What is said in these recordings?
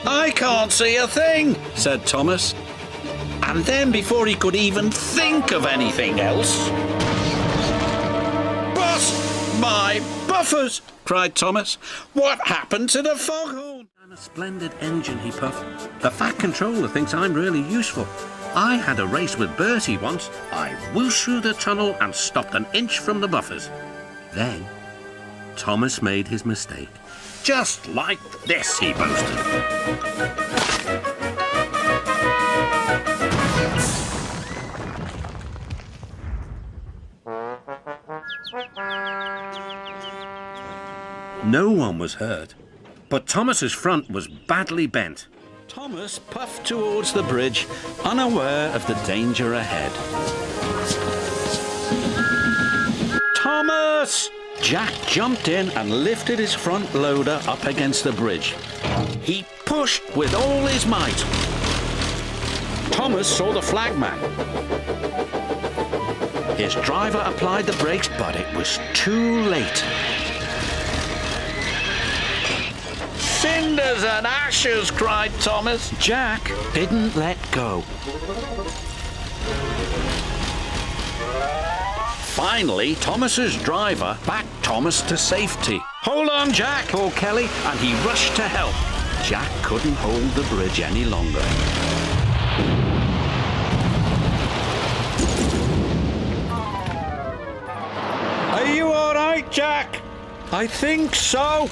I can't see a thing, said Thomas. And then before he could even think of anything else... Bust my buffers, cried Thomas. What happened to the foghorn? I'm a splendid engine, he puffed. The Fat Controller thinks I'm really useful. I had a race with Percy once. I whooshed through the tunnel and stopped an inch from the buffers. Then, Thomas made his mistake. Just like this, he boasted. No one was hurt, but Thomas's front was badly bent. Thomas puffed towards the bridge, unaware of the danger ahead. Thomas! Jack jumped in and lifted his front loader up against the bridge. He pushed with all his might. Thomas saw the flagman. His driver applied the brakes, but it was too late. Cinders and ashes, cried Thomas. Jack didn't let go. Finally, Thomas's driver backed Thomas to safety. Hold on, Jack, called Kelly, and he rushed to help. Jack couldn't hold the bridge any longer. Are you all right, Jack? I think so.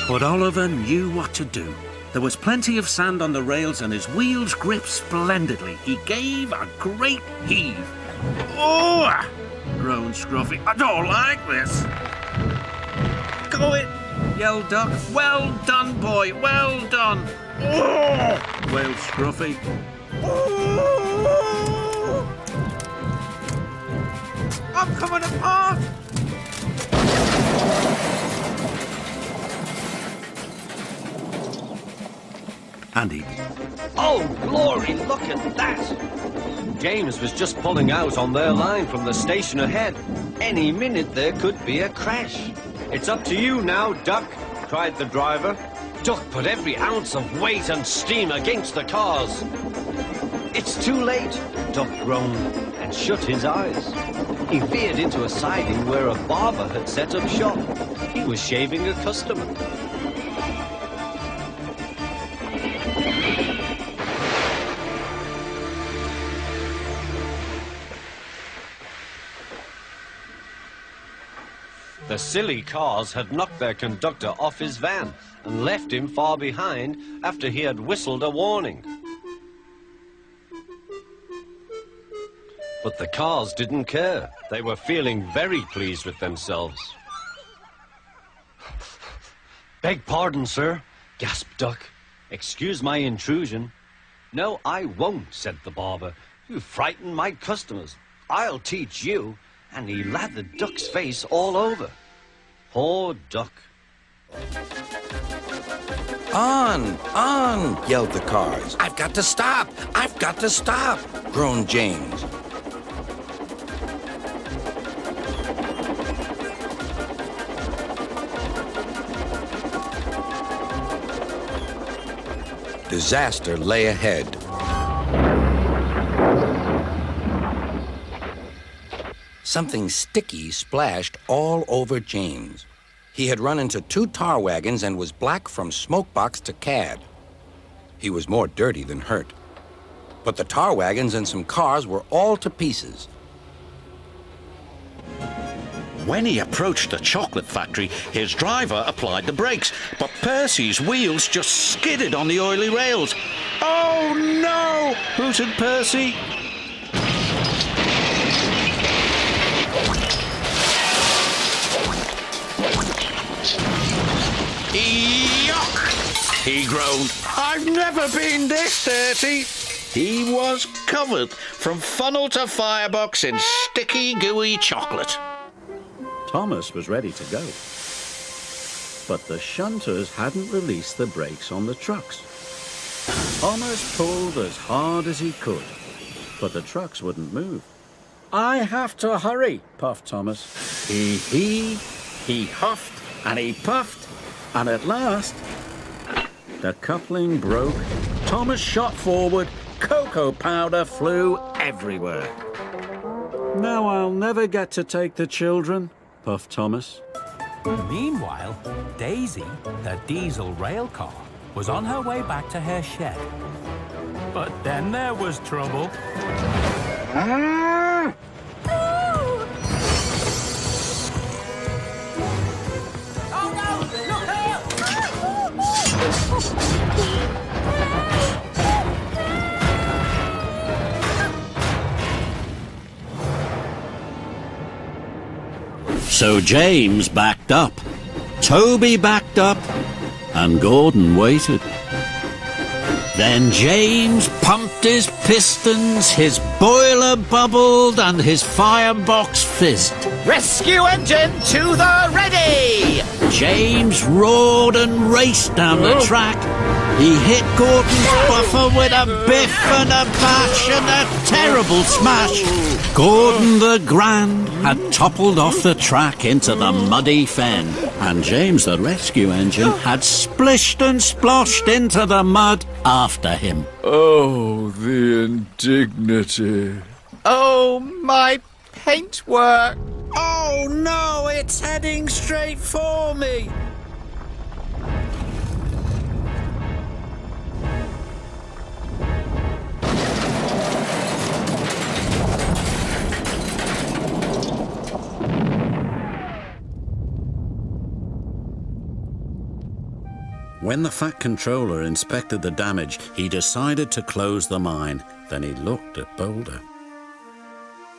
But Oliver knew what to do. There was plenty of sand on the rails and his wheels gripped splendidly. He gave a great heave. Oh! Groaned Scruffy. I don't like this. Go it! Yelled Duck. Well done, boy. Well done. Oh! Wailed Scruffy. Oh! I'm coming apart! Andy. Oh, glory, look at that! James was just pulling out on their line from the station ahead. Any minute there could be a crash. It's up to you now, Duck, cried the driver. Duck put every ounce of weight and steam against the cars. It's too late, Duck groaned and shut his eyes. He veered into a siding where a barber had set up shop. He was shaving a customer. The silly cars had knocked their conductor off his van and left him far behind after he had whistled a warning. But the cars didn't care. They were feeling very pleased with themselves. Beg pardon, sir, gasped Duck. Excuse my intrusion. No, I won't, said the barber. You frighten my customers. I'll teach you. And he lathered Duck's face all over. Poor Duck. On, yelled the cars. I've got to stop, groaned James. Disaster lay ahead. Something sticky splashed all over James. He had run into 2 tar wagons and was black from smokebox to cab. He was more dirty than hurt. But the tar wagons and some cars were all to pieces. When he approached the chocolate factory, his driver applied the brakes, but Percy's wheels just skidded on the oily rails. Oh no! Hooted Percy. Yuck! he groaned. I've never been this dirty. He was covered from funnel to firebox in sticky, gooey chocolate. Thomas was ready to go. But the shunters hadn't released the brakes on the trucks. Thomas pulled as hard as he could, but the trucks wouldn't move. I have to hurry, puffed Thomas. He heaved, he huffed, and he puffed, and at last, the coupling broke. Thomas shot forward. Cocoa powder flew everywhere. Now I'll never get to take the children, puffed Thomas. Meanwhile, Daisy, the diesel rail car, was on her way back to her shed. But then there was trouble. Ah! Oh no! Look out! So James backed up, Toby backed up, and Gordon waited. Then James pumped his pistons, his boiler bubbled, and his firebox fizzed. Rescue engine to the ready! James roared and raced down the track. He hit Gordon's buffer with a biff and a bash and a terrible smash. Gordon the Grand had toppled off the track into the muddy fen, and James the rescue engine had splished and sploshed into the mud after him. Oh, the indignity. Oh, my paintwork! Oh no, it's heading straight for me! When the Fat Controller inspected the damage, he decided to close the mine. Then he looked at Boulder.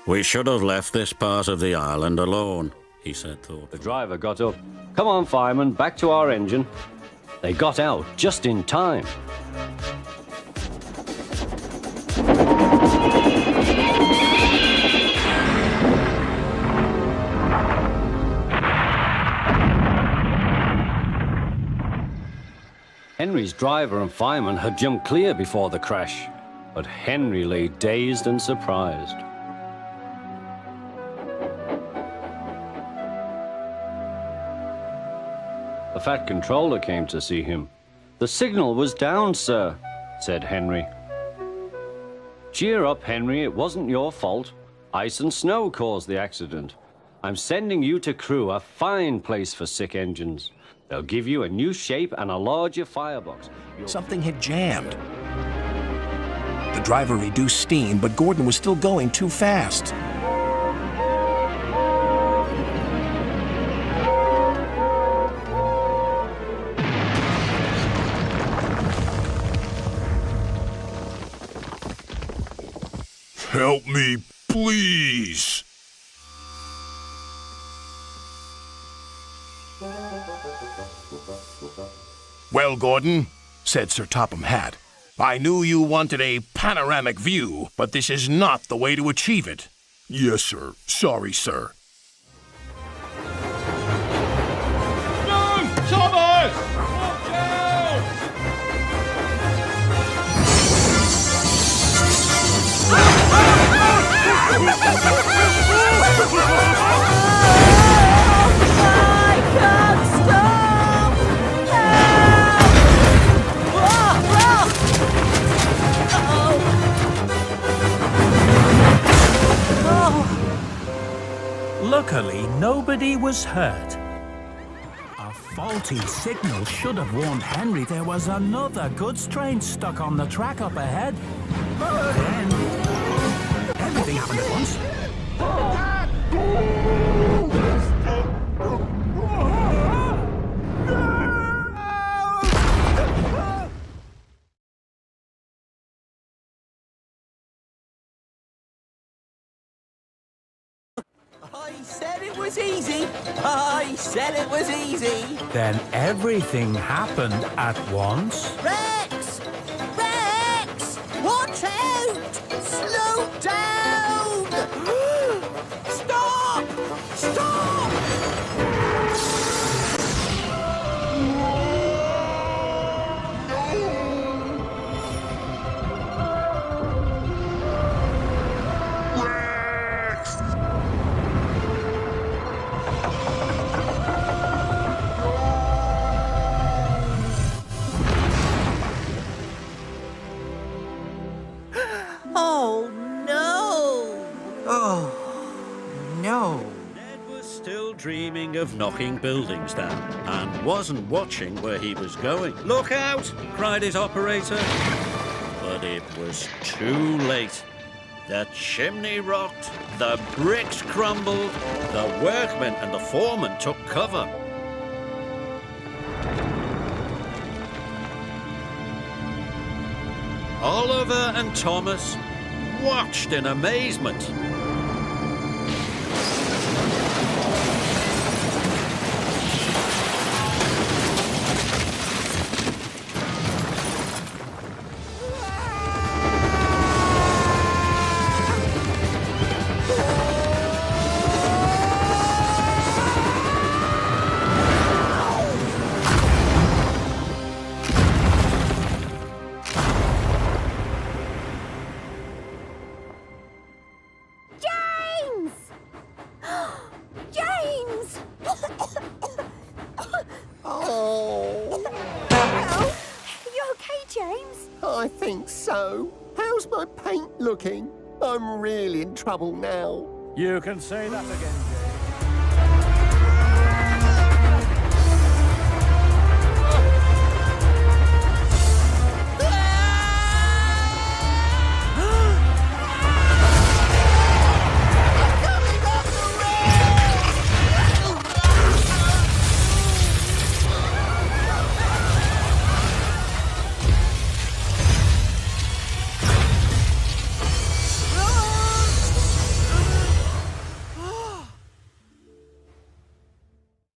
We should have left this part of the island alone, he said thoughtfully. The driver got up. Come on, fireman, back to our engine. They got out just in time. Henry's driver and fireman had jumped clear before the crash, but Henry lay dazed and surprised. The Fat Controller came to see him. The signal was down, sir, said Henry. Cheer up, Henry, it wasn't your fault. Ice and snow caused the accident. I'm sending you to Crewe, a fine place for sick engines. They'll give you a new shape and a larger firebox. Something had jammed. The driver reduced steam, but Gordon was still going too fast. Help me, please. Well, Gordon, said Sir Topham Hatt, I knew you wanted a panoramic view, but this is not the way to achieve it. Yes, sir. Sorry, sir. Luckily, nobody was hurt. A faulty signal should have warned Henry there was another goods train stuck on the track up ahead. Then, everything happened at once. said it was easy. I said it was easy. Then everything happened at once. Rex! Rex! Watch out! Slow down! Stop! Stop! Oh, no! Oh, no. Ned was still dreaming of knocking buildings down and wasn't watching where he was going. "Look out!" cried his operator. But it was too late. The chimney rocked, the bricks crumbled, the workmen and the foreman took cover. Oliver and Thomas watched in amazement. James! James! Oh, Well, you okay, James? I think so. How's my paint looking? I'm really in trouble now. You can say that again, James.